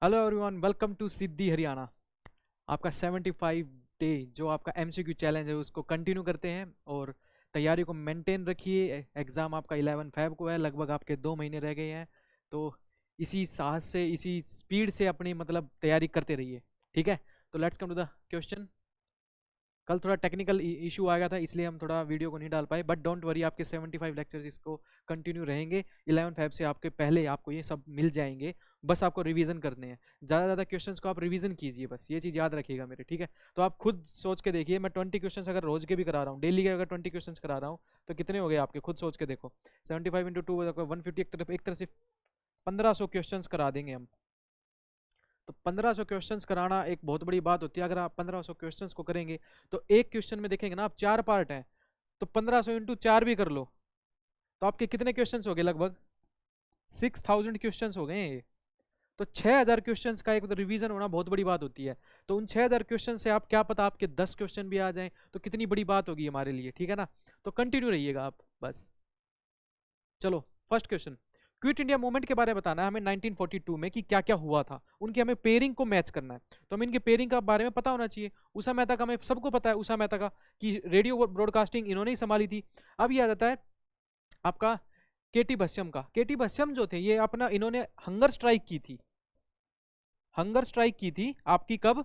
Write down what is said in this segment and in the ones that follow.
Hello everyone, welcome to सिद्धि हरियाणा। आपका 75 day जो आपका एमसीक्यू चैलेंज है उसको कंटिन्यू करते हैं और तैयारी को मेंटेन रखिए। एग्ज़ाम आपका 11 फेब को है, लगभग आपके 2 महीने रह गए हैं। तो इसी साहस से, इसी स्पीड से अपनी मतलब तैयारी करते रहिए। ठीक है, तो let's come to the question. कल थोड़ा टेक्निकल इशू आ गया था, इसलिए हम थोड़ा वीडियो को नहीं डाल पाए, बट डोंट वरी, आपके 75 लेक्चर्स इसको कंटिन्यू रहेंगे। 11 फेब से आपके पहले आपको ये सब मिल जाएंगे। बस आपको रिवीजन करने हैं, ज़्यादा ज़्यादा क्वेश्चंस को आप रिवीजन कीजिए, बस ये चीज़ याद रखिएगा मेरे। ठीक है, तो आप खुद सोच के देखिए, मैं 20 क्वेश्चंस अगर रोज के भी करा रहा हूँ, डेली के अगर 20 क्वेश्चंस करा रहा हूँ, तो कितने हो गए आपके, खुद सोच के देखो। 75 × 2 150, एक तरफ से 1500 क्वेश्चन करा देंगे हम। तो 1500 क्वेश्चंस कराना एक बहुत बड़ी बात होती है। अगर आप 1500 क्वेश्चंस को करेंगे तो एक क्वेश्चन में देखेंगे ना आप, 4 पार्ट हैं, तो 1500 × 4 भी कर लो, तो आपके कितने क्वेश्चंस हो गए, लगभग 6000 क्वेश्चंस हो गए हैं ये। तो 6000 क्वेश्चंस का एक रिवीजन होना बहुत बड़ी बात होती है। तो उन 6000 क्वेश्चन से आप क्या पता आपके 10 क्वेश्चन भी आ जाएं, तो कितनी बड़ी बात होगी हमारे लिए। ठीक है ना, तो कंटिन्यू रहिएगा आप बस। चलो, first question, quit India movement के बारे में बताना है हमें 1942 में कि क्या क्या हुआ था। उनकी हमें पेयरिंग को मैच करना है, तो हमें इनके पेयरिंग का बारे में पता होना चाहिए। उषा मेहता का हमें सबको पता है, उषा मेहता का कि रेडियो ब्रॉडकास्टिंग इन्होंने ही संभाली थी। अब ये आ जाता है आपका केटी बस्यम का। केटी बस्यम जो थे ये अपना इन्होंने हंगर स्ट्राइक की थी। हंगर स्ट्राइक की थी आपकी कब,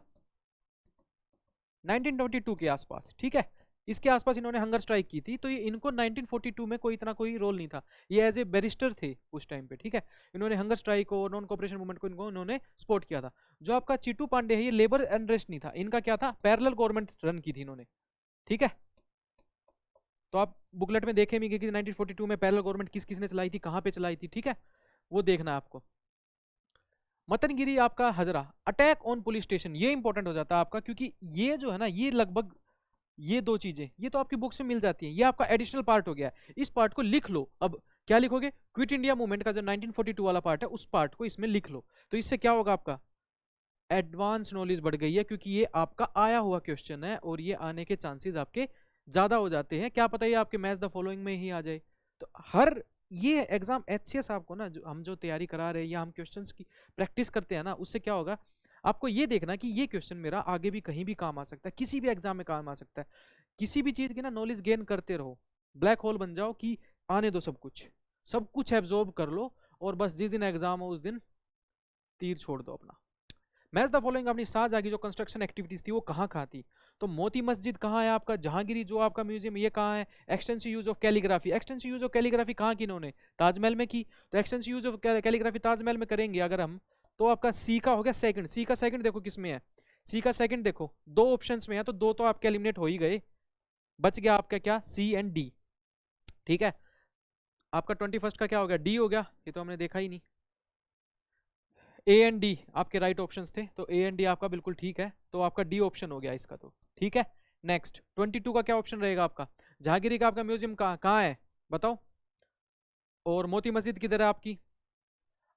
1922 के आसपास। ठीक है, इसके आसपास इन्होंने हंगर स्ट्राइक की थी। तो ये इनको 1942 में कोई इतना कोई रोल नहीं था, ये एज ए बैरिस्टर थे उस टाइम पे। ठीक है, इन्होंने हंगर स्ट्राइक और नॉन कॉपरेशन मूवमेंट को इन्होंने सपोर्ट किया था। जो आपका चिट्टू पांडे है, ये लेबर अनरेस्ट नहीं था, इनका क्या था, पैरेलल गवर्नमेंट रन की थी इन्होंने। ठीक है, तो आप बुकलेट में देखें भी कि 1942 में पैरेलल गवर्नमेंट किस किसने चलाई थी, कहां पे चलाई थी। ठीक है, वो देखना है आपको। मतनगिरी आपका Hazra, attack on police station, ये इंपॉर्टेंट हो जाता है आपका, क्योंकि ये जो है ना, ये लगभग ये दो चीजें ये तो आपकी बुक्स में मिल जाती हैं, ये आपका एडिशनल पार्ट हो गया। इस पार्ट को लिख लो। अब क्या लिखोगे, क्विट इंडिया मूवमेंट का जो 1942 वाला पार्ट है, उस पार्ट को इसमें लिख लो। तो इससे क्या होगा, आपका एडवांस नॉलेज बढ़ गई है, क्योंकि ये आपका आया हुआ क्वेश्चन है और ये आने के चांसेस आपके ज्यादा हो जाते हैं। क्या पता ये आपके मैच द फॉलोइंग में ही आ जाए। तो हर ये एग्जाम एचसीएस आपको ना, जो हम जो तैयारी करा रहे हैं या हम क्वेश्चंस की प्रैक्टिस करते हैं ना, उससे क्या होगा, आपको ये देखना कि ये क्वेश्चन मेरा आगे भी कहीं भी काम आ सकता है, किसी भी एग्जाम में काम आ सकता है। किसी भी चीज की ना नॉलेज गेन करते रहो, ब्लैक होल बन जाओ कि आने दो सब कुछ एब्जॉर्ब कर लो, और बस जिस दिन एग्जाम हो उस दिन तीर छोड़ दो अपना। मैच द फॉलोइंग अपनी साथ जागी जो कंस्ट्रक्शन एक्टिविटीज थी वो कहाँ कहाँ थी। तो मोती मस्जिद कहाँ है आपका, जहांगीरी जो आपका म्यूजियम ये कहाँ है। Extensive use of calligraphy, extensive use of calligraphy कहाँ की इन्होंने, ताजमहल में की। तो extensive use of calligraphy Taj Mahal में करेंगे अगर हम, तो आपका सी का हो गया सेकंड। सी का सेकंड देखो किस में है, सी का सेकंड देखो दो ऑप्शंस में है, तो दो तो आपके एलिमिनेट हो ही गए, बच गया आपका क्या, सी एंड डी। ठीक है, आपका 21 का क्या हो गया, डी हो गया, ये तो हमने देखा ही नहीं। ए एंड डी आपके राइट ऑप्शंस थे, तो ए एंड डी आपका बिल्कुल ठीक है, तो आपका डी ऑप्शन हो गया इसका। तो ठीक है, नेक्स्ट 22 का क्या ऑप्शन रहेगा आपका, जहांगीरी का आपका म्यूजियम कहाँ है बताओ, और मोती मस्जिद किधर है आपकी।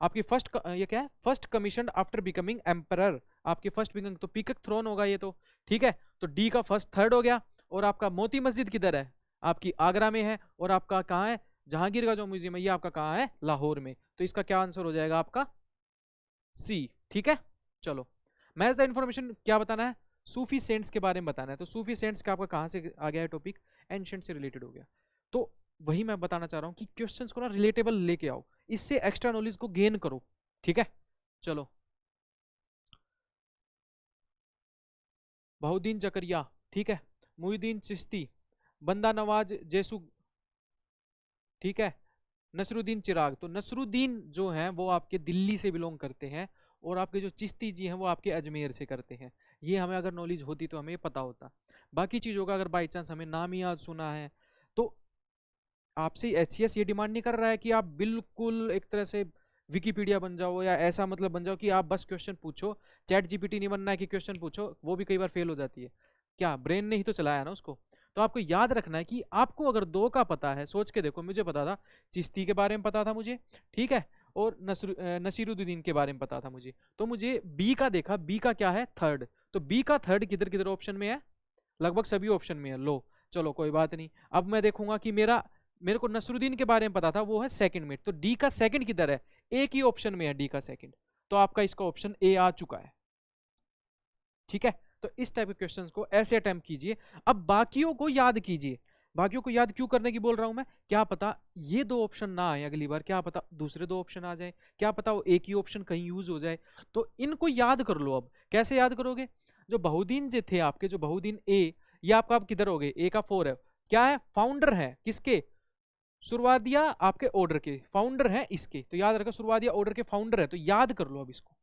आपकी फर्स्ट ये क्या है, first commission after becoming emperor, आपकी फर्स्ट बिकमिंग, तो पीकक थ्रोन होगा ये तो। ठीक है, तो डी का फर्स्ट थर्ड हो गया। और आपका मोती मस्जिद किधर है, आपकी आगरा में है, और आपका कहाँ है, जहांगीर का जो म्यूजियम है ये आपका कहाँ है, लाहौर में। तो इसका क्या आंसर हो जाएगा आपका, सी। ठीक है, चलो, मैच द इंफॉर्मेशन क्या बताना है, सूफी सेंट्स के बारे में बताना है। तो सूफी सेंट्स का आपका कहाँ से आ गया है टॉपिक, एंशिएंट से रिलेटेड हो गया। तो वही मैं बताना चाह रहा हूँ कि क्वेश्चंस को ना रिलेटेबल लेके आओ, इससे एक्स्ट्रा नॉलेज को गेन करो। ठीक है, चलो, बहुद्दीन जकरिया, ठीक है, मुहिद्दीन चिश्ती, बंदा नवाज जैसु, ठीक है, नसरुद्दीन चिराग। तो नसरुद्दीन जो हैं वो आपके दिल्ली से बिलोंग करते हैं, और आपके जो चिश्ती जी हैं वो आपके अजमेर से करते हैं। ये हमें अगर नॉलेज होती तो हमें पता होता। बाकी चीज़ों का अगर बाई चांस हमें नाम ही याद सुना है, तो आपसे एचसीएस ये डिमांड नहीं कर रहा है कि आप बिल्कुल एक तरह से विकीपीडिया बन जाओ, या ऐसा मतलब बन जाओ कि आप बस क्वेश्चन पूछो। चैट जीपीटी नहीं बनना है कि क्वेश्चन पूछो, वो भी कई बार फेल हो जाती है, क्या ब्रेन ने ही तो चलाया ना उसको। तो आपको याद रखना है कि आपको अगर दो का पता है, सोच के देखो, मुझे पता था चिश्ती के बारे में पता था मुझे, ठीक है, और नसीरुद्दीन के बारे में पता था मुझे, तो मुझे बी का देखा, बी का क्या है, थर्ड। तो बी का थर्ड किधर किधर ऑप्शन में है, लगभग सभी ऑप्शन में है। लो, चलो कोई बात नहीं, अब मैं देखूंगा कि मेरे को नसरुद्दीन के बारे में पता था, वो है सेकंड में, तो डी का सेकंड किधर है, एक ही ऑप्शन में है डी का सेकंड। तो आपका इसका ऑप्शन ए आ चुका है। ठीक है, तो इस टाइप के क्वेश्चंस को ऐसे अटेम्प्ट कीजिए। अब बाकियों को याद कीजिए। बाकियों को याद क्यों करने की बोल रहा हूं मैं, क्या पता ये दो ऑप्शन ना आए अगली बार, क्या पता दूसरे दो ऑप्शन आ जाए, क्या पता वो एक ही ऑप्शन कहीं यूज हो जाए, तो इनको याद कर लो। अब कैसे याद करोगे, जो बहुदीन जो थे आपके, जो बहुदीन ए, ये आपका आप किधर हो गए, ए का 4 है, क्या है, फाउंडर है किसके, शुरुआतिया आपके ऑर्डर के फाउंडर है इसके, तो याद रखो शुरुआतिया ऑर्डर के फाउंडर है, तो याद कर लो। अब इसको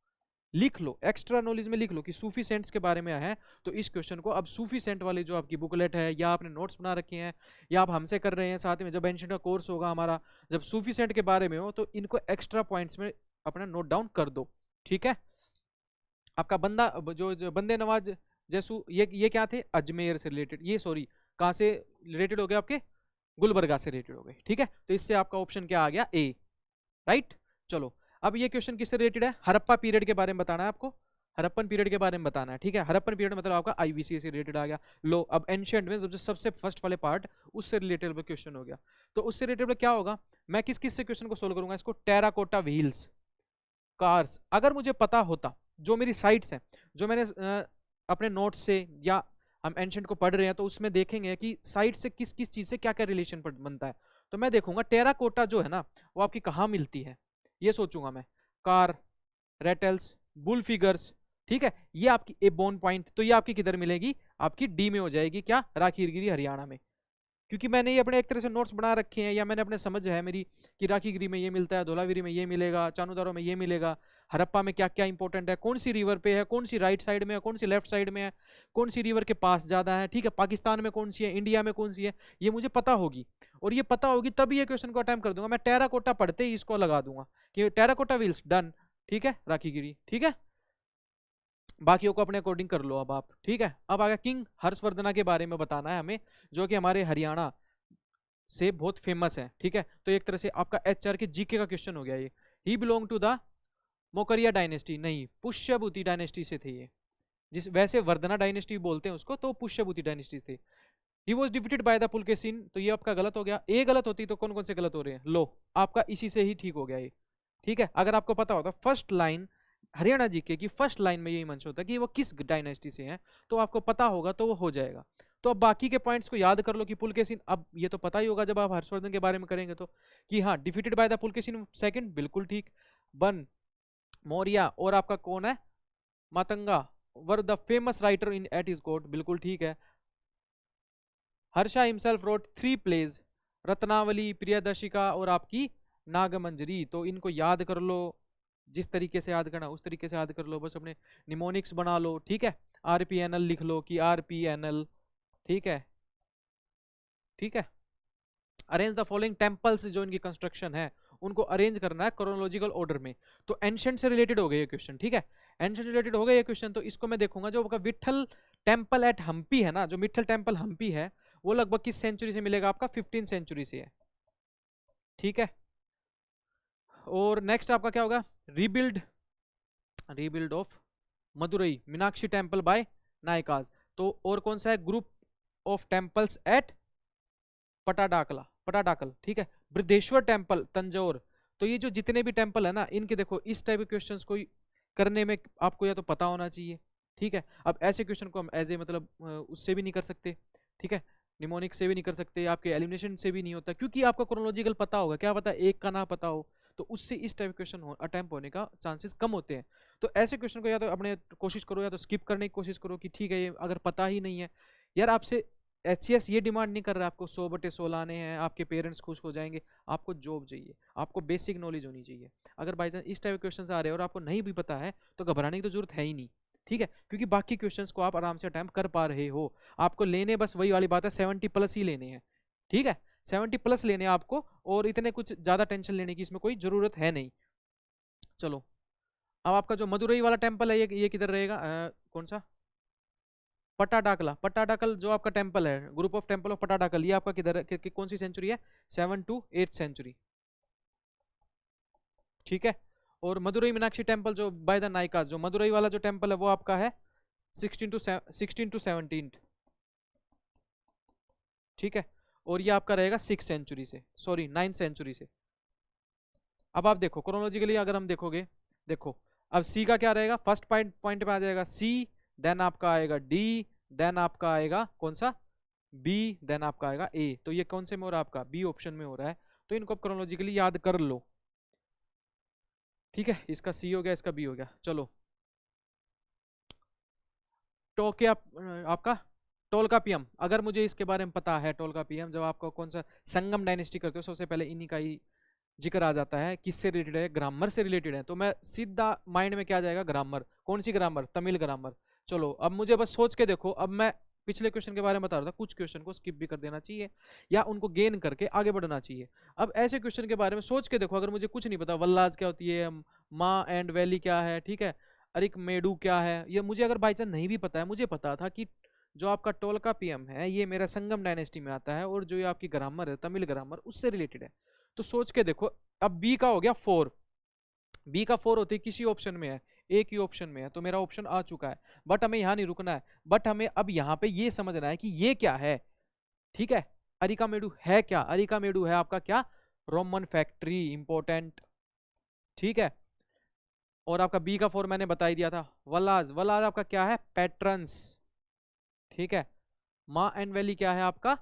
लिख लो, एक्स्ट्रा नॉलेज में लिख लो कि सूफी सेंट्स के बारे में है, तो इस क्वेश्चन को अब सूफी सेंट वाले जो आपकी बुकलेट है, या आपने नोट्स बना रखे हैं, या आप हमसे कर रहे हैं साथ में, जब एंशिएंट का कोर्स होगा हमारा, जब सूफी सेंट के बारे में हो, तो इनको एक्स्ट्रा पॉइंट्स में अपना नोट डाउन कर दो। ठीक है, आपका बंदा जो बंदे नवाज जैसू, ये क्या थे, अजमेर से रिलेटेड, ये सॉरी कहाँ से रिलेटेड हो गए, आपके गुलबर्गा से रिलेटेड हो गए। ठीक है, तो इससे आपका ऑप्शन क्या आ गया, ए, राइट। चलो, अब ये क्वेश्चन किससे रिलेटेड है, हड़प्पा पीरियड के बारे में बताना है आपको, हड़प्पन पीरियड के बारे में बताना है। ठीक है, हड़प्पन पीरियड मतलब आपका आईवीसी से रिलेटेड आ गया। लो, अब एंशिएंट में सबसे फर्स्ट वाले पार्ट, उससे रिलेटेड क्वेश्चन हो गया। तो उससे रिलेटेड क्या होगा, मैं किस किस से क्वेश्चन को सोल्व करूंगा, इसको टेराकोटा व्हील्स, कार्स, अगर मुझे पता होता, जो मेरी साइट्स हैं, जो मैंने अपने नोट्स से, या हम एंशिएंट को पढ़ रहे हैं, तो उसमें देखेंगे कि साइट से किस किस चीज से क्या क्या रिलेशन बनता है, तो मैं देखूंगा टेराकोटा जो है ना, वो आपकी कहाँ मिलती है, ये सोचूंगा मैं, कार, रेटल्स, बुल फिगर्स। ठीक है, ये आपकी ए बोन पॉइंट, तो ये आपकी किधर मिलेगी, आपकी डी में हो जाएगी, क्या, राखीगिरी हरियाणा में, क्योंकि मैंने ये अपने एक तरह से नोट्स बना रखे हैं, या मैंने अपने समझ है मेरी कि राखीगिरी में ये मिलता है, धोलावीरी में ये मिलेगा, चानूदारो में ये मिलेगा, हड़प्पा में क्या क्या इंपॉर्टेंट है, कौन सी रिवर पे है, कौन सी राइट साइड में है, कौन सी लेफ्ट साइड में है, कौन सी रिवर के पास ज्यादा है। ठीक है, पाकिस्तान में कौन सी है, इंडिया में कौन सी है, ये मुझे पता होगी, और ये पता होगी तभी ये क्वेश्चन को अटेम्प्ट कर दूंगा। मैं टेराकोटा पढ़ते ही इसको लगा दूंगा कि टेराकोटा व्हील्स डन। ठीक है, राखीगिरी, ठीक है, बाकियों को अपने अकॉर्डिंग कर लो अब आप। ठीक है, अब आ गया किंग हर्षवर्धना के बारे में बताना है हमें, जो कि हमारे हरियाणा से बहुत फेमस है। ठीक है, तो एक तरह से आपका एचआर के जीके का क्वेश्चन हो गया ये। ही बिलोंग टू द मोकरिया डायनेस्टी, नहीं, पुष्यभूति डायनेस्टी से थे ये, जिस वैसे वर्धना डायनेस्टी बोलते हैं उसको, तो पुष्यभूति डायनेस्टी थे। He was defeated by the Pulakeshin, तो ये आपका गलत हो गया, ए गलत होती तो कौन कौन से गलत हो रहे हैं, लो आपका इसी से ही ठीक हो गया ये। ठीक है, अगर आपको पता होता फर्स्ट लाइन हरियाणा जीके की फर्स्ट लाइन में यही मंशन होता है कि वो किस डायनेस्टी से हैं, तो आपको पता होगा तो वो हो जाएगा। तो अब बाकी के पॉइंट्स को याद कर लो कि पुलकेशिन, अब ये तो पता ही होगा जब आप हर्षवर्धन के बारे में करेंगे तो, कि हाँ defeated by the Pulakeshin second, बिल्कुल ठीक। वन मौर्य, और आपका कौन है, Matanga were the famous writer in at is court, बिल्कुल ठीक है। Harsha himself wrote 3 plays, Ratnavali, Priyadarshika और आपकी नागमंजरी, तो इनको याद कर लो, जिस तरीके से याद करना उस तरीके से याद कर लो, बस अपने निमोनिक्स बना लो। ठीक है, आरपीएनएल लिख लो कि आरपीएनएल। ठीक है, ठीक है, अरेंज द फॉलोइंग टेम्पल्स, जो इनकी कंस्ट्रक्शन है उनको अरेंज करना है क्रोनोलॉजिकल ऑर्डर में। तो एंशिएंट से रिलेटेड हो गए ये क्वेश्चन। ठीक है, एंशिएंट से रिलेटेड हो गए ये क्वेश्चन, तो इसको मैं देखूंगा, जो आपका विठल टेम्पल एट हम्पी है ना, जो विठल टेम्पल हम्पी है, वो लगभग किस सेंचुरी से मिलेगा, आपका 15 सेंचुरी से है। ठीक है, और नेक्स्ट आपका क्या होगा, rebuild, rebuild of Madurai Meenakshi temple by Nayakas. तो और कौन सा है, group of temples at Pattadakal, Pattadakal. ठीक है, बृहदेश्वर टेम्पल तंजौर। तो ये जो जितने भी टेम्पल है ना, इनके देखो इस टाइप के क्वेश्चंस को करने में आपको या तो पता होना चाहिए। ठीक है, अब ऐसे क्वेश्चन को हम एज ए मतलब उससे भी नहीं कर सकते। ठीक है, निमोनिक से भी नहीं कर सकते, आपके एलिमिनेशन से भी नहीं होता, क्योंकि आपका क्रोनोलॉजिकल पता होगा, क्या पता एक का ना पता हो, तो उससे इस टाइप क्वेश्चन अटेम्प्ट होने का चांसेस कम होते हैं। तो ऐसे क्वेश्चन को या तो अपने कोशिश करो, या तो स्किप करने की कोशिश करो कि ठीक है ये अगर पता ही नहीं है, यार आपसे एचसीएस ये डिमांड नहीं कर रहा आपको 100/100 लाने हैं, आपके पेरेंट्स खुश हो जाएंगे, आपको जॉब चाहिए, आपको बेसिक नॉलेज होनी चाहिए। अगर बाई चांस इस टाइप के क्वेश्चन आ रहे हैं और आपको नहीं भी पता है, तो घबराने की तो जरूरत है ही नहीं। ठीक है, क्योंकि बाकी क्वेश्चंस को आप आराम से अटेम्प्ट कर पा रहे हो, आपको लेने बस वही वाली बात है 70+ ही लेने हैं। ठीक है, 70+ लेने हैं आपको, और इतने कुछ ज्यादा टेंशन लेने की इसमें कोई जरूरत है नहीं। चलो, अब आपका जो मदुरई वाला टेम्पल है, ये किधर रहेगा, कौन सा, पटाडाकला, पटाडाकल जो आपका टेम्पल है, ग्रुप ऑफ टेम्पल ऑफ पटाडाकल, ये आपका किधर है, कौन सी सेंचुरी है, 7 to 8 सेंचुरी। ठीक है, और मदुरई मीनाक्षी टेम्पल जो बाय द नायका, जो मदुरई वाला जो टेम्पल है वो आपका है 16 to 17। ठीक है, और ये आपका रहेगा 6 सेंचुरी से, सॉरी 9 सेंचुरी से। अब आप देखो क्रोनोलॉजिकली अगर हम देखोगे, देखो अब सी का क्या रहेगा, फर्स्ट पॉइंट पॉइंट में आ जाएगा सी, देन आपका आएगा डी, देन आपका आएगा कौन सा, बी, देन आपका आएगा ए। तो ये कौन से में हो रहा है आपका, बी ऑप्शन में हो रहा है। तो इनको क्रोनोलॉजिकली याद कर लो, ठीक है। इसका सी हो गया, इसका बी हो गया। चलो तो क्या आपका टोलकापियम, अगर मुझे इसके बारे में पता है, टोलकापियम जब आपको कौन सा संगम डायनेस्टी करते हो, सबसे पहले इन्हीं का ही जिक्र आ जाता है। किससे रिलेटेड है, ग्रामर से रिलेटेड है। तो मैं सीधा माइंड में क्या जाएगा, ग्रामर। कौन सी ग्रामर, तमिल ग्रामर। चलो अब मुझे बस सोच के देखो, अब मैं पिछले क्वेश्चन के बारे में बता रहा था, कुछ क्वेश्चन को स्किप भी कर देना चाहिए या उनको गेन करके आगे बढ़ना चाहिए। अब ऐसे क्वेश्चन के बारे में सोच के देखो, अगर मुझे कुछ नहीं पता, वल्लाज क्या होती है, माँ एंड वैली क्या है, ठीक है, अरिक मेडू क्या है, ये मुझे अगर बाई चांस नहीं भी पता है, मुझे पता था कि जो आपका टोलका पीएम है ये मेरा संगम डायनेस्टी में आता है, और जो ये आपकी ग्रामर है तमिल ग्रामर उससे रिलेटेड है। तो सोच के देखो, अब बी का हो गया 4, बी का 4 होते किसी ऑप्शन में है, एक ही ऑप्शन में है, तो मेरा ऑप्शन आ चुका है। बट हमें यहाँ नहीं रुकना है, बट हमें अब यहाँ पे ये समझना है कि ये क्या है, ठीक है। अरिकामेडु है क्या, अरिकामेडु है आपका क्या, रोमन फैक्ट्री, इंपॉर्टेंट, ठीक है। और आपका बी का 4 मैंने बता ही दिया था, वलाज, वलाज आपका क्या है, पैट्रन्स, ठीक है। मा एंड वैली क्या है आपका,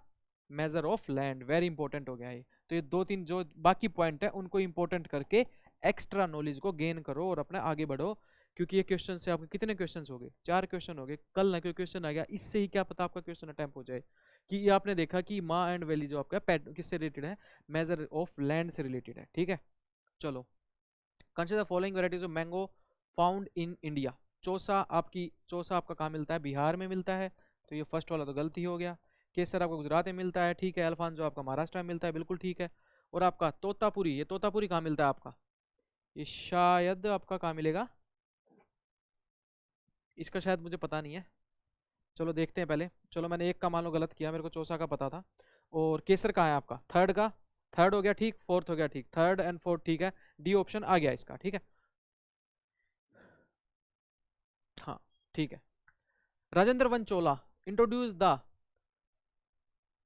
measure of land, very important हो गया ये। तो ये दो तीन जो बाकी पॉइंट है उनको इंपॉर्टेंट करके एक्स्ट्रा नॉलेज को गेन करो और अपने आगे बढ़ो, क्योंकि ये क्वेश्चन से आपके कितने क्वेश्चन हो गए, 4 क्वेश्चन हो गए। कल ना कोई क्वेश्चन आ गया, इससे ही क्या पता आपका क्वेश्चन अटेम्प्ट हो जाए कि ये आपने देखा कि मा एंड वैली जो आपका किससे रिलेटेड है, मेजर ऑफ लैंड से रिलेटेड है, ठीक है। चलो, consider the following varieties of mango found in India. Chausa आपका कहाँ मिलता है, बिहार में मिलता है, तो ये फर्स्ट वाला तो गलती हो गया। केसर आपका गुजरात में मिलता है, ठीक है। अल्फांसो आपका महाराष्ट्र में मिलता है, बिल्कुल ठीक है। और आपका तोतापुरी, ये तोतापुरी कहाँ मिलता है आपका, ये शायद आपका कहाँ मिलेगा, इसका शायद मुझे पता नहीं है। चलो देखते हैं पहले। चलो मैंने एक का मान लो गलत किया, मेरे को चौसा का पता था। और केसर कहाँ है आपका, थर्ड का, थर्ड हो गया ठीक, फोर्थ हो गया ठीक, थर्ड एंड फोर्थ ठीक है, डी ऑप्शन आ गया इसका, ठीक है। हाँ ठीक है। Rajendra one Chola introduce the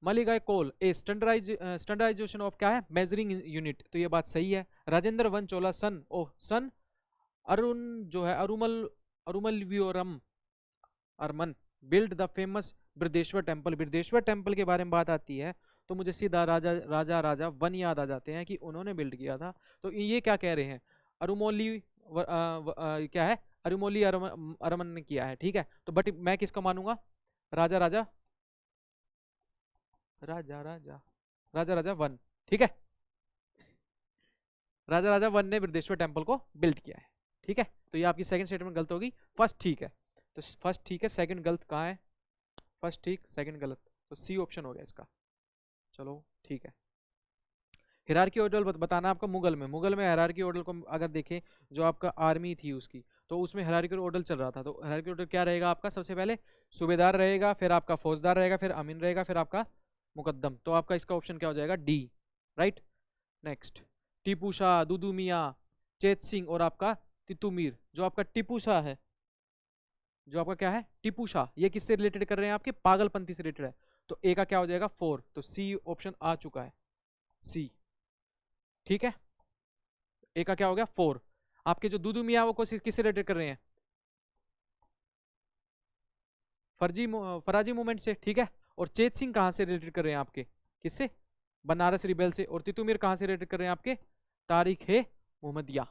Maligai Kol a standardization of क्या है, मेजरिंग यूनिट। तो ये बात सही है। राजेंद्र वन चोला सन अरुण जो है अरुमल व्योरम अरमन build the famous Brihadeshwara temple. Brihadeshwara temple के बारे में बात आती है तो मुझे सीधा राजा वन याद आ जाते हैं कि उन्होंने बिल्ड किया था। तो ये क्या कह रहे हैं, अरुमोली क्या है, अरुमोली अरमन ने किया है, ठीक है। तो बट मैं किसका मानूंगा, राजा राजा राजा राजा राजा राजा वन, ठीक है। राजा राजा वन ने बृहदेश्वर टेम्पल को बिल्ड किया है, ठीक है। तो ये आपकी सेकंड स्टेटमेंट गलत होगी, फर्स्ट ठीक है। तो फर्स्ट ठीक है, सेकंड गलत कहाँ है, फर्स्ट ठीक सेकंड गलत, तो सी ऑप्शन हो गया इसका। चलो ठीक है। हिरार्की ऑर्डर बताना आपका मुगल में हिरार्की ऑर्डर को अगर देखें, जो आपका आर्मी थी उसकी, तो उसमें हिरार्की ऑर्डर चल रहा था। तो हिरार्की ऑर्डर क्या रहेगा आपका, सबसे पहले सूबेदार रहेगा, फिर आपका फौजदार रहेगा, फिर अमीन रहेगा, फिर आपका मुकद्दम। तो आपका इसका ऑप्शन क्या हो जाएगा, D, right. Next, Tipu Shah, Dudu Miyan, Chet Singh और आपका तितुमीर। जो आपका टीपू शाह है, जो आपका क्या है टीपू शाह, ये किससे रिलेटेड कर रहे हैं, आपके पागलपंथी से रिलेटेड है। तो ए का क्या हो जाएगा 4, तो सी ऑप्शन आ चुका है, सी, ठीक है। ए का क्या हो गया 4। आपके जो दुदू मियाँ वो किससे रिलेटेड कर रहे हैं, फराजी मूवमेंट से, ठीक है। और चेत सिंह कहाँ से रिलेटेड कर रहे हैं आपके, किससे, बनारस रिबेल से। और तितुमीर कहाँ से रिलेटेड कर रहे हैं आपके, तारिक है मोहम्मदिया,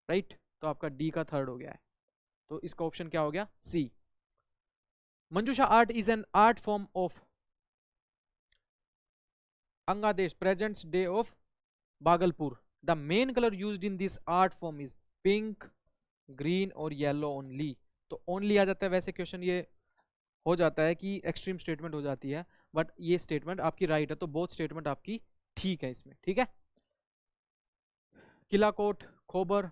राइट। तो आपका डी का थर्ड हो गया है, तो इसका ऑप्शन क्या हो गया, C. Manjusha art is an art form of Angadesh presents day of Bhagalpur. The main colour used in this art form is pink, green और येलो ओनली। तो ओनली आ जाता है, वैसे क्वेश्चन ये हो जाता है कि एक्सट्रीम स्टेटमेंट हो जाती है, बट ये स्टेटमेंट आपकी राइट है, तो बोथ स्टेटमेंट आपकी ठीक है इसमें, ठीक है। किलाकोट, खोबर,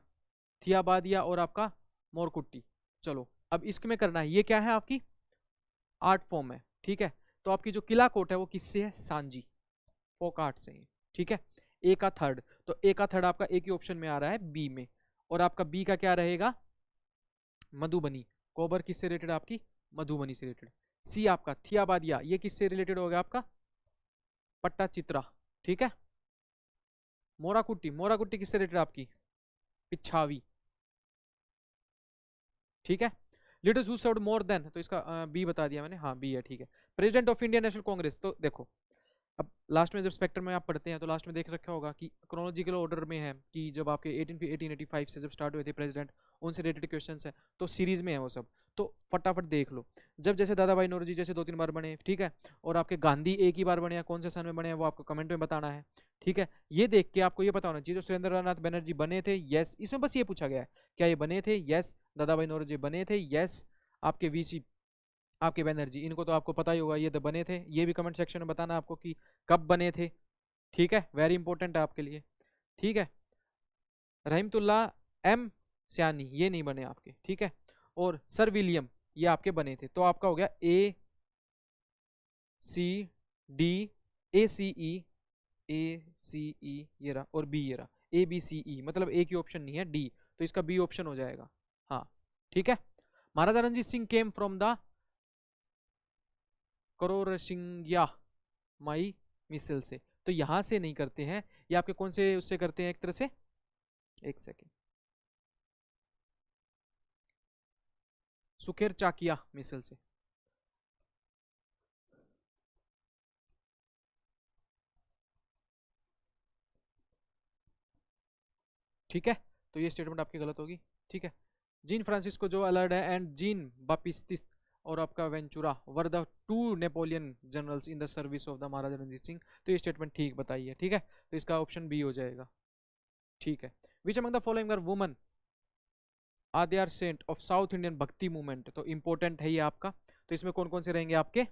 थियाबादिया और आपका मोरकुट्टी। चलो अब इसमें करना है, ये क्या है आपकी आर्ट फॉर्म है, ठीक है। तो आपकी जो किलाकोट है वो किससे है, सांजी, फोक आर्ट से ही, ठीक है। ए का थर्ड, तो ए का थर्ड आपका एक ही ऑप्शन में आ रहा है बी में। और आपका बी का क्या रहेगा, मधुबनी। कोबर किससे रिलेटेड आपकी, मधुबनी से रिलेटेड। सी आपका थियाबादिया, ये किससे रिलेटेड हो गया आपका, पट्टाचित्रा, ठीक है। मोराकुट्टी, मोराकुट्टी किससे रिलेटेड आपकी, पिछावी, ठीक है। Leaders who served more than, तो इसका बी बता दिया मैंने, हाँ बी है, ठीक है। President of Indian national Congress, तो देखो अब लास्ट में जब स्पेक्ट्रम में आप पढ़ते हैं तो लास्ट में देख रखा होगा कि क्रोनोलॉजिकल ऑर्डर में है कि जब आपके 1885 से जब स्टार्ट हुए थे प्रेसिडेंट, उनसे रिलेटेड क्वेश्चंस हैं, तो सीरीज में है वो सब, तो फटाफट देख लो। जब जैसे दादा भाई नौरोजी जैसे 2-3 बार बने, ठीक है, और आपके गांधी एक ही बार बने हैं, कौन से सन में बने हैं वो आपको कमेंट में बताना है, ठीक है। ये देख के आपको ये पता होना चाहिए जो सुरेंद्र नाथ बनर्जी बने थे, यस, इसमें बस ये पूछा गया है क्या ये बने थे, यस। दादा भाई नौरोजी बने थे, यस। आपके वीसी आपके बनर्जी, इनको तो आपको पता ही होगा ये तो बने थे, ये भी कमेंट सेक्शन में बताना आपको कि कब बने थे, ठीक है, वेरी इंपॉर्टेंट है आपके लिए, ठीक है। रहीमतुल्ला एम सियानी ये नहीं बने आपके, ठीक है। और सर विलियम ये आपके बने थे, तो आपका हो गया ए सी डी, ए सी ई ये रहा, और बी ये रहा, ए बी सी ई, मतलब एक ही ऑप्शन नहीं है डी, तो इसका बी ऑप्शन हो जाएगा, हाँ ठीक है। Maharaja Ranjit Singh came from the Karorasinghia माई मिसल से, तो यहां से नहीं करते हैं, ये आपके कौन से उससे करते हैं एक तरह से, एक सेकेंड, सुखेर चाकिया मिसल से, ठीक है। तो ये स्टेटमेंट आपकी गलत होगी, ठीक है। जीन फ्रांसिस्को जो अलर्ट है एंड जीन बापिस्टिस और आपका Ventura were the 2 Napoleon generals in the service of the Maharaja Ranjit Singh, तो ये स्टेटमेंट ठीक बताइए, ठीक है, तो इसका ऑप्शन बी हो जाएगा, ठीक है। Which among the following are woman are saint of South Indian bhakti movement, तो इंपॉर्टेंट है ये आपका, तो इसमें कौन कौन से रहेंगे आपके,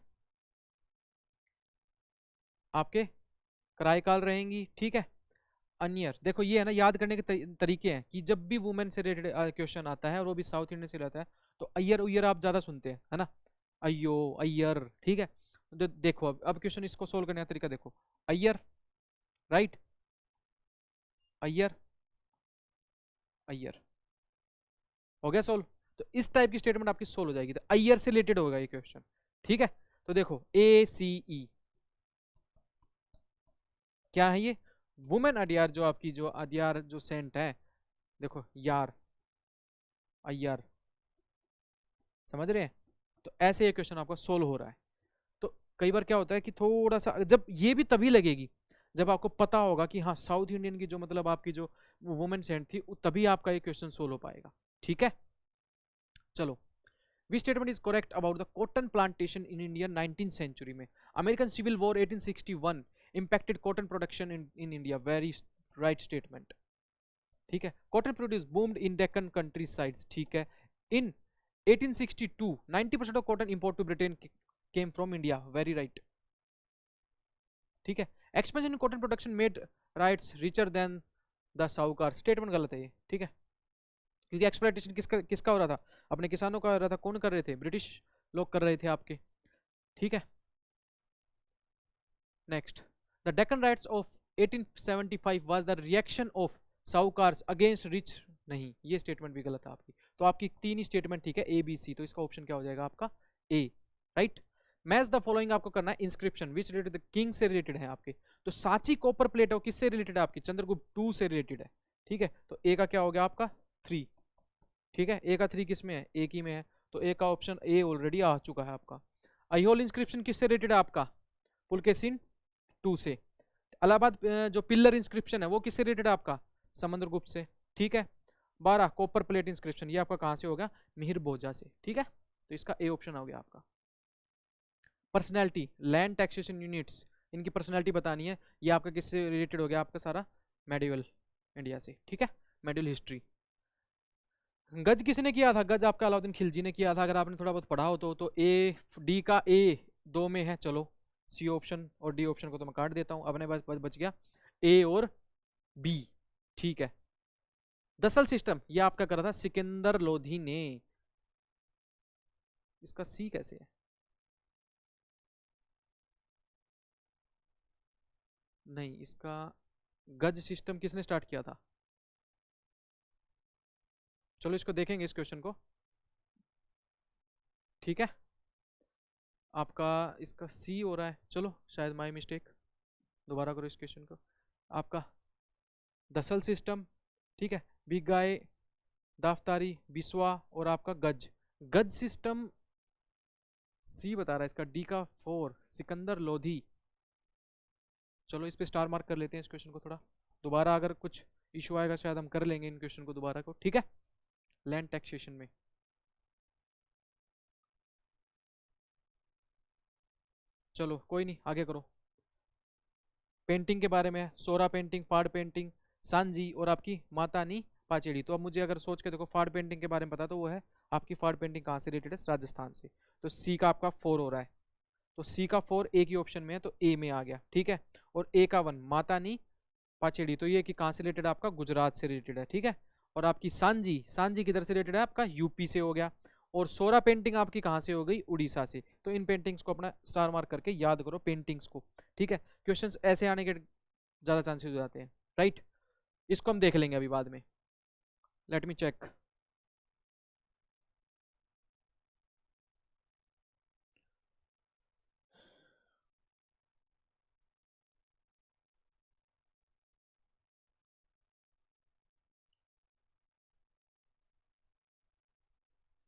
आपके कराईकाल रहेंगी, ठीक है। अनियर, देखो ये है ना याद करने के तरीके हैं कि जब भी वुमेन से रिलेटेड क्वेश्चन आता है और वो भी साउथ इंडियन से रहता है, तो अय्यर उय्यर आप ज्यादा सुनते हैं, है ना, अयो अय्यर, ठीक है। तो देखो अब क्वेश्चन इसको सोल्व करने का तरीका देखो, अय्यर, राइट, अय्यर, अय्यर, हो गया सोल्व। तो इस टाइप की स्टेटमेंट आपकी सोल्व हो जाएगी, तो अय्यर से रिलेटेड होगा ये क्वेश्चन, ठीक है। तो देखो ए सी ई क्या है ये, वुमेन अडियार, जो आपकी जो अडियार जो सेंट है, देखो यार अय्यर, समझ रहे हैं, तो ऐसे ये क्वेश्चन आपका सोल्व हो रहा है। तो कई बार क्या होता है कि थोड़ा सा जब ये भी तभी लगेगी जब आपको पता होगा कि हाँ साउथ इंडियन की जो मतलब आपकी जो वुमेन सेंट थी, तभी आपका ये क्वेश्चन सोल्व हो पाएगा, ठीक है। चलो, which statement is correct about the cotton plantation in India 19th century में, American civil war 1861 impacted cotton production in India, very right statement, ठीक है। Cotton produce boomed in Deccan country sides, ठीक है। In 1862 90% of cotton import to Britain came from India, very right, ठीक है। Expansion in cotton production made ryots richer than the sahukar, statement गलत है ये, ठीक है, क्योंकि एक्सप्लॉयटेशन किसका किसका हो रहा था, अपने किसानों का हो रहा था, कौन कर रहे थे, ब्रिटिश लोग कर रहे थे आपके, ठीक है। Next, the Deccan riots of 1875 was the reaction of sahukars against rich, नहीं ये स्टेटमेंट भी गलत है आपकी, तो आपकी तीन ही स्टेटमेंट ठीक है, ए बी सी, तो इसका ऑप्शन क्या हो जाएगा आपका ए, राइट। मैच द फॉलोइंग आपको करना है, इंस्क्रिप्शन विच रिलेटेड किंग से रिलेटेड है आपके, तो सांची कॉपर प्लेट है किससे रिलेटेड है आपकी, चंद्रगुप्त 2 से रिलेटेड है, ठीक है। तो ए का क्या हो गया आपका 3, ठीक है, ए का 3 किस में है, एक ही में है, तो ए का ऑप्शन ए ऑलरेडी आ चुका है आपका। अहियोल इंस्क्रिप्शन किससे रिलेटेड है आपका, पुलकेशिन 2 से। इलाहाबाद जो पिल्लर इंस्क्रिप्शन है वो किससे रिलेटेड है आपका, समुद्रगुप्त से, ठीक है। 12 कॉपर प्लेट इंस्क्रिप्शन ये आपका कहां से होगा, मिहिर भोजा से, ठीक है, तो इसका ए ऑप्शन हो गया आपका। पर्सनैलिटी लैंड टैक्सेशन यूनिट्स, इनकी पर्सनैलिटी बतानी है, ये आपका किससे रिलेटेड हो गया आपका सारा, मेडिवल इंडिया से, ठीक है, मेडिवल हिस्ट्री। गज किसने किया था, गज आपका अलाउद्दीन खिलजी ने किया था, अगर आपने थोड़ा बहुत पढ़ा हो तो ए डी का ए 2 में है, चलो सी ऑप्शन और डी ऑप्शन को तो मैं काट देता हूं, अपने पास बच गया ए और बी, ठीक है। दसल सिस्टम ये आपका करा था सिकंदर लोधी ने, इसका सी कैसे है, नहीं इसका गज सिस्टम किसने स्टार्ट किया था, चलो इसको देखेंगे इस क्वेश्चन को, ठीक है। आपका इसका सी हो रहा है, चलो शायद माय मिस्टेक, दोबारा करो इस क्वेश्चन को। आपका दसल सिस्टम, ठीक है, बिग गाय दाफ्तारी, बिस्वा और आपका गज। गज सिस्टम सी बता रहा है इसका, डी का 4 सिकंदर लोधी। चलो इस पे स्टार मार्क कर लेते हैं इस क्वेश्चन को। थोड़ा दोबारा अगर कुछ इशू आएगा शायद हम कर लेंगे इन क्वेश्चन को दोबारा को, ठीक है। लैंड टैक्सेशन में चलो कोई नहीं, आगे करो। पेंटिंग के बारे में, सोरा पेंटिंग, फाड़ पेंटिंग, सांजी और आपकी मातानी पाचेड़ी। तो अब मुझे अगर सोच के देखो, फाड़ पेंटिंग के बारे में पता तो वो है आपकी फाड़ पेंटिंग कहाँ से रिलेटेड है, राजस्थान से। तो सी का आपका 4 हो रहा है, तो सी का 4 ए की ऑप्शन में है, तो ए में आ गया, ठीक है। और ए का 1 मातानी पाचेड़ी, तो ये कि कहाँ से रिलेटेड है आपका, गुजरात से रिलेटेड है, ठीक है। और आपकी सांजी, सांजी किधर से रिलेटेड है आपका, यूपी से हो गया। और सोरा पेंटिंग आपकी कहाँ से हो गई, उड़ीसा से। तो इन पेंटिंग्स को अपना स्टार मार्क करके याद करो पेंटिंग्स को, ठीक है। क्वेश्चंस ऐसे आने के ज़्यादा चांसेस हो जाते हैं, राइट। इसको हम देख लेंगे अभी बाद में। Let me check.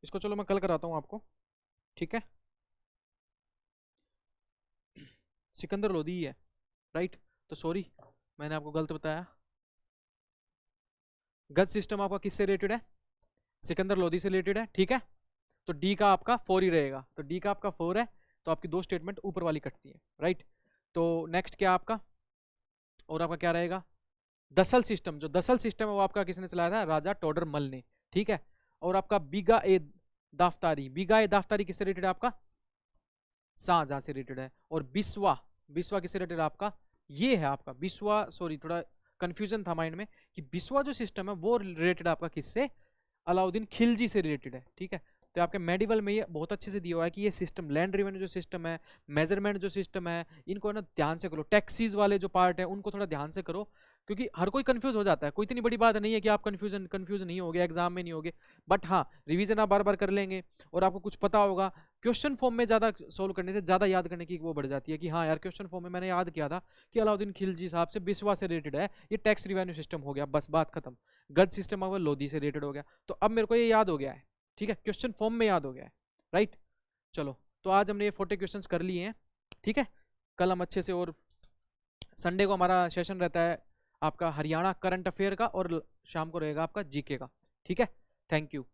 इसको चलो मैं कल कराता हूँ आपको, ठीक है। सिकंदर लोधी ही है, राइट। तो सॉरी मैंने आपको गलत बताया। गज सिस्टम आपका किससे रिलेटेड है, सिकंदर लोधी से रिलेटेड है, ठीक है। तो डी का आपका 4 ही रहेगा, तो डी का आपका 4 है। तो आपकी दो स्टेटमेंट ऊपर वाली कटती है, राइट। तो नेक्स्ट क्या आपका, और आपका क्या रहेगा, दसल सिस्टम। जो दसल सिस्टम है वो आपका किसने चलाया था, राजा टोडरमल ने, ठीक है। और आपका बीगा ए दाफ्तारी, बीगा ए दाफ्तारी किससे रिलेटेड है आपका, शाहजहां से रिलेटेड है। और बिस्वा, बिस्वा किससे रिलेटेड है आपका, ये है आपका बिस्वा। सॉरी थोड़ा कंफ्यूजन था माइंड में कि बिस्वा जो सिस्टम है वो रिलेटेड आपका किससे, अलाउद्दीन खिलजी से रिलेटेड है, ठीक है। तो आपके मेडिवल में ये बहुत अच्छे से दिया हुआ है कि ये सिस्टम, लैंड रेवेन्यू जो सिस्टम है, मेजरमेंट जो सिस्टम है, इनको ना ध्यान से करो। टैक्सीज वाले जो पार्ट है उनको थोड़ा ध्यान से करो, क्योंकि हर कोई कंफ्यूज हो जाता है। कोई इतनी बड़ी बात नहीं है कि आप कंफ्यूज नहीं होगे, एग्जाम में नहीं होगे। बट हाँ, रिवीजन आप बार बार कर लेंगे और आपको कुछ पता होगा। क्वेश्चन फॉर्म में ज़्यादा सोल्व करने से ज़्यादा याद करने की वो बढ़ जाती है कि हाँ यार क्वेश्चन फॉर्म में मैंने याद किया था कि अलाउद्दीन खिलजी साहब से बिस्वा से रिलेटेड है, ये टैक्स रिवेन्यू सिस्टम हो गया, बस बात खत्म। गज सिस्टम आपका लोधी से रिलेटेड हो गया। तो अब मेरे को ये याद हो गया है, ठीक है, क्वेश्चन फॉर्म में याद हो गया है, राइट। चलो तो आज हमने ये 40 क्वेश्चंस कर लिए हैं, ठीक है। कल हम अच्छे से, और संडे को हमारा सेशन रहता है आपका हरियाणा करंट अफेयर का, और शाम को रहेगा आपका जीके का, ठीक है। Thank you.